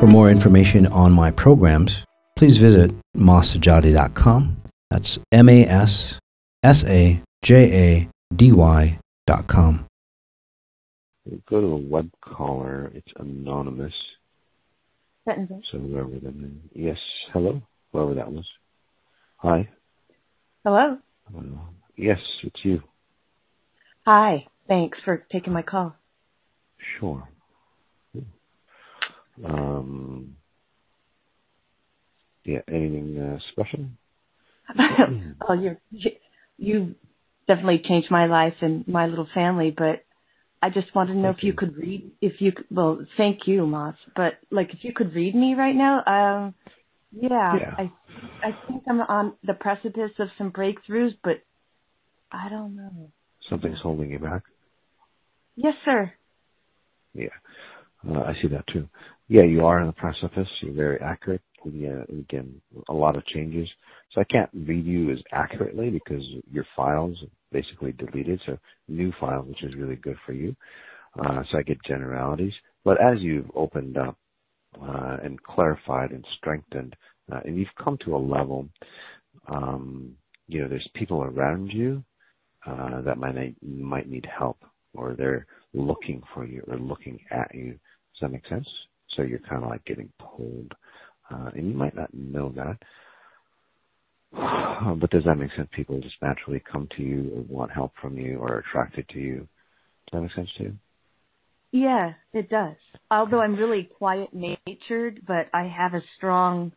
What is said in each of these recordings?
For more information on my programs, please visit massajady.com. That's MASSAJADY.com. Go to the web caller. It's anonymous. Sentencing. So whoever that is. Yes, hello? Whoever that was. Hi. Hello? Yes, it's you. Hi. Thanks for taking my call. Sure. Yeah, anything special? Oh, you definitely changed my life and my little family, but I just wanted to know if you could read, well, thank you, Moss, but like if you could read me right now, yeah. I think I'm on the precipice of some breakthroughs, but I don't know. Something's holding you back? Yes, sir. Yeah, I see that too. Yeah, you are on the precipice. You're very accurate. Again, a lot of changes. So I can't read you as accurately because your files are basically deleted. So new files, which is really good for you. So I get generalities. But as you've opened up and clarified and strengthened, and you've come to a level, there's people around you that might need help, or they're looking for you or looking at you. Does that make sense? So you're kind of like getting pulled. And you might not know that. But does that make sense? People just naturally come to you or want help from you or are attracted to you. Does that make sense to you? Yeah, it does. Although I'm really quiet-natured, but I have a strong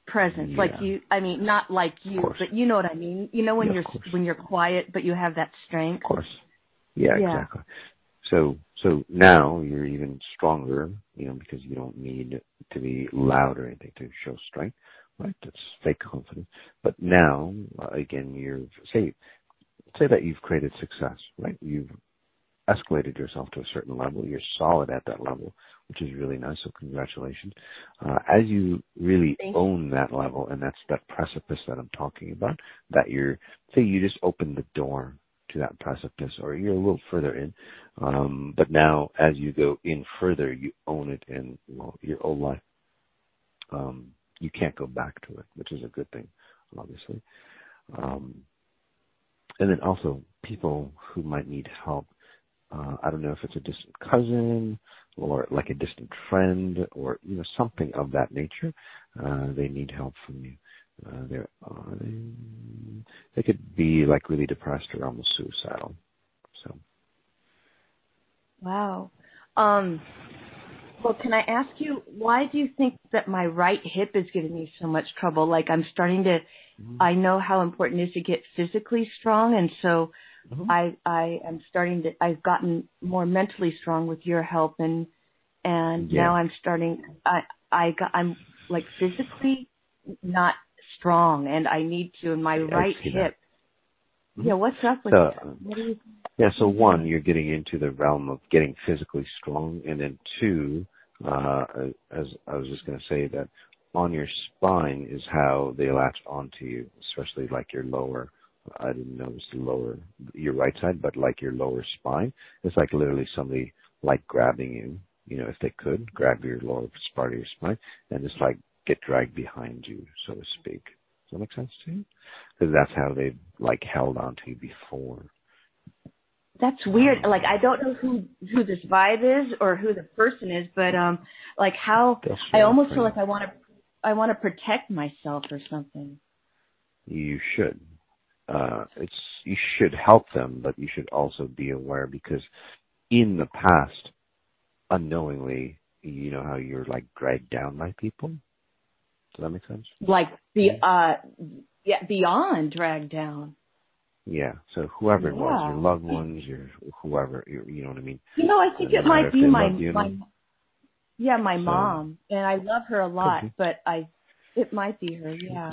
presence. Yeah. Like you, I mean, not like you, but you know what I mean. You know when you're quiet, but you have that strength. Of course. Yeah, exactly. So now you're even stronger, because you don't need to be loud or anything to show strength, right? That's fake confidence. But now, again, say that you've created success, right? You've escalated yourself to a certain level. You're solid at that level, which is really nice. So congratulations. As you really own that level, and that's that precipice that I'm talking about, that say you just opened the door to that precipice, or you're a little further in. But now, as you go in further, you own it in your whole life. You can't go back to it, which is a good thing, obviously. And then also people who might need help. I don't know if it's a distant cousin or like a distant friend or something of that nature. They need help from you. They could be like really depressed or almost suicidal. So. Wow. Well, can I ask you, why do you think that my right hip is giving me so much trouble? Like I'm starting to, I know how important it is to get physically strong, and so I am starting to, I've gotten more mentally strong with your help, and now I'm starting, I'm like physically not strong, and I need to, in my right hip. Yeah, what's up with that? What do you think? Yeah, so one, you're getting into the realm of getting physically strong, and then two, as I was just going to say that on your spine is how they latch onto you, especially like your lower, I didn't notice your right side, but like your lower spine. It's like literally somebody like grabbing you, if they could, grab your lower part of your spine and just like get dragged behind you, so to speak. Does that make sense to you? Because that's how they like held onto you before. That's weird. Like I don't know who this vibe is or who the person is, but like how I almost feel like I want to protect myself or something. You should. You should help them, but you should also be aware, because in the past, unknowingly, you know how you're like dragged down by people. Does that make sense? Like beyond dragged down. Yeah. So whoever it was, your loved ones, your whoever, you know what I mean. I think it might be my mom, and I love her a lot, but it might be her. Yeah.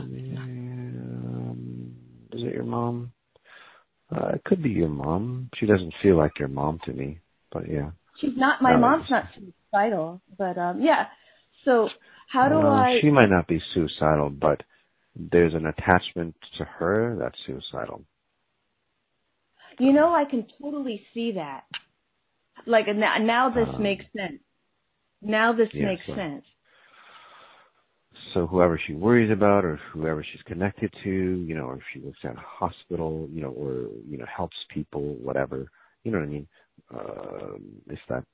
Is it your mom? It could be your mom. She doesn't feel like your mom to me, but yeah. She's not. My mom's not suicidal, but yeah. So how do I? She might not be suicidal, but there's an attachment to her that's suicidal. I can totally see that. Like now this makes sense. Now this Yeah, makes sense. So whoever she worries about, or whoever she's connected to, or if she works at a hospital, or helps people, whatever, you know what I mean? If that,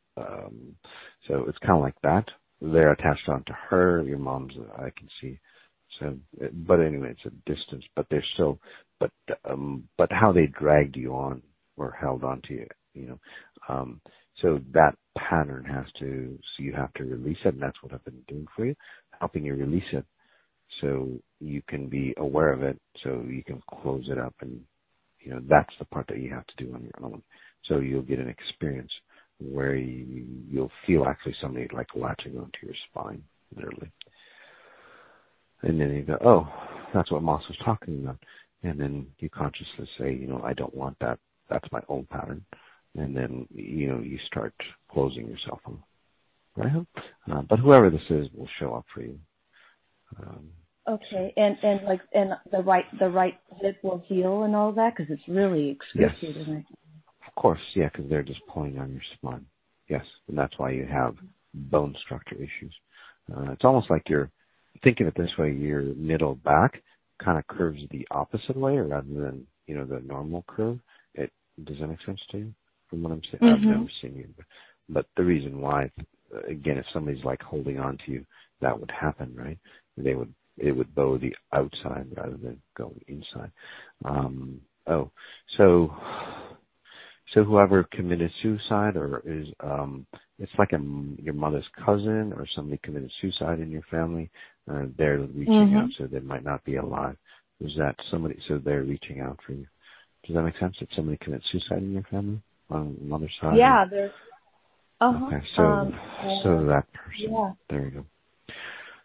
so it's kind of like that. They're attached onto her. Your mom's, I can see. So, but anyway, it's a distance. But they're still, but how they dragged you on or held on to you, so that pattern so you have to release it, and that's what I've been doing for you, helping you release it so you can be aware of it, so you can close it up, and that's the part that you have to do on your own. So you'll get an experience where you'll feel actually somebody like latching onto your spine, literally. And then you go, oh, that's what Moss was talking about. And then you consciously say, I don't want that. That's my own pattern. And then, you start closing yourself on. Right? But whoever this is will show up for you. Okay, and the right hip will heal and all that, because it's really excruciating. Yes. Of course, yeah, because they're just pulling on your spine. Yes, and that's why you have bone structure issues. It's almost like you're thinking it this way: your middle back kind of curves the opposite way, rather than the normal curve. Does that make sense to you? From what I'm saying, I've never seen you, but the reason why, again, if somebody's like holding on to you, that would happen, right? It would bow the outside rather than going inside. So whoever committed suicide, or is it's like your mother's cousin or somebody committed suicide in your family, they're reaching out, so they might not be alive. Is that somebody? So they're reaching out for you. Does that make sense? Did somebody commit suicide in your family on the mother's side? Yeah, there's. Okay, so that person. Yeah. There you go.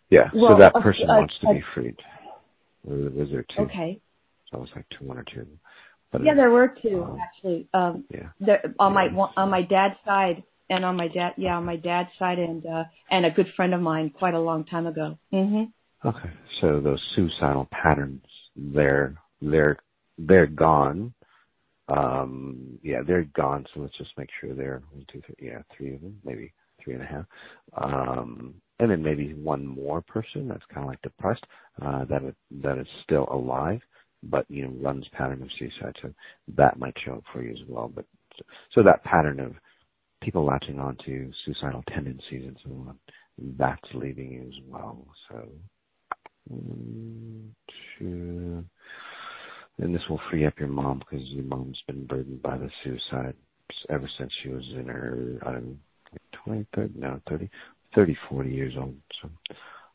Yeah, well, so that person wants to be freed. Was there two? Okay. So it was like one or two. But yeah, there were two actually. Yeah. On my dad's side, and on my dad's side, and a good friend of mine quite a long time ago. Okay, so those suicidal patterns, they're gone. Yeah, they're gone. So let's just make sure they're 1, 2, 3. Yeah, 3 of them, maybe 3.5. And then maybe one more person that's kind of like depressed, that is still alive, but runs pattern of suicide. So that might show up for you as well. But so that pattern of people latching onto suicidal tendencies and so on, that's leaving you as well. So 1, 2. And this will free up your mom, because your mom's been burdened by the suicide ever since she was in her, 30, 40 years old. So,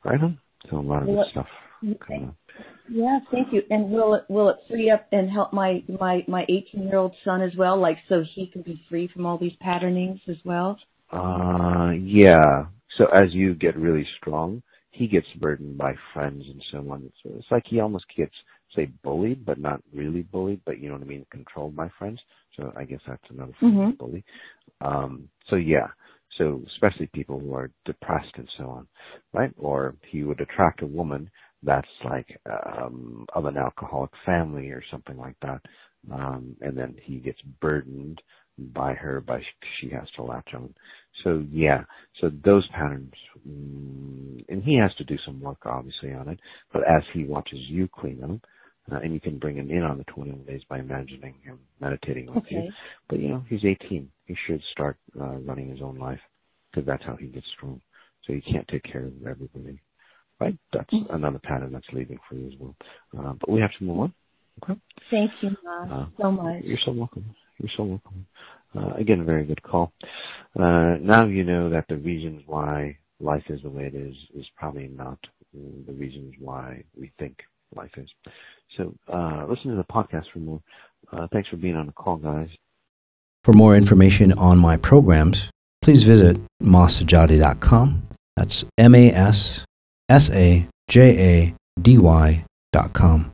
right on. So a lot of good stuff coming up. Yeah, thank you. And will it free up and help my 18-year-old son as well, like so he can be free from all these patternings as well? Yeah. So as you get really strong, he gets burdened by friends and so on. So it's like he almost gets, say, bullied, but not really bullied, but you know what I mean, controlled by friends. So I guess that's another form of bully. So yeah, so especially people who are depressed and so on, right? Or he would attract a woman that's like of an alcoholic family or something like that, and then he gets burdened by her, she has to latch on. So yeah, so those patterns, and he has to do some work obviously on it, but as he watches you clean them, and you can bring him in on the 21 days by imagining him meditating with you. But he's 18. He should start running his own life, because that's how he gets strong. So you can't take care of everybody, right? That's another pattern that's leaving for you as well. But we have to move on. Okay. Thank you, Ma, so much. You're so welcome. You're so welcome. Again, a very good call. Now you know that the reasons why life is the way it is probably not the reasons why we think life is. So listen to the podcast for more. Thanks for being on the call, guys. For more information on my programs, please visit massajady.com. That's MASSAJADY.com.